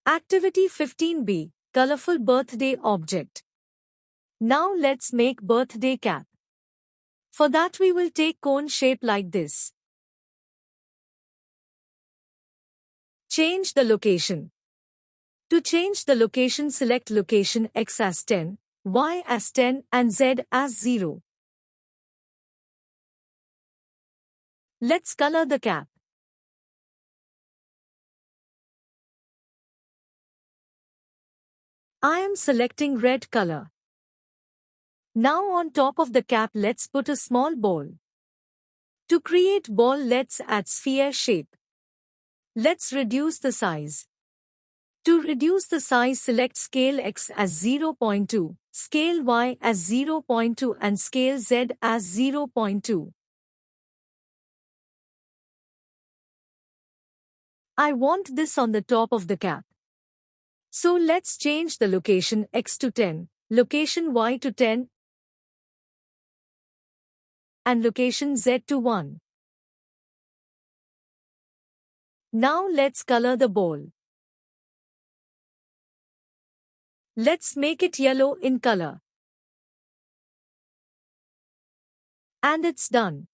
Activity 15B, Colorful Birthday Object. Now let's make birthday cap. For that we will take cone shape like this. Change the location. To change the location, select location X as 10, Y as 10 and Z as 0. Let's color the cap. I am selecting red color. Now on top of the cap let's put a small ball. To create ball let's add sphere shape. Let's reduce the size. To reduce the size select scale X as 0.2, scale Y as 0.2 and scale Z as 0.2. I want this on the top of the cap. So let's change the location X to 10, location Y to 10 and location Z to 1. Now let's color the ball. Let's make it yellow in color. And it's done.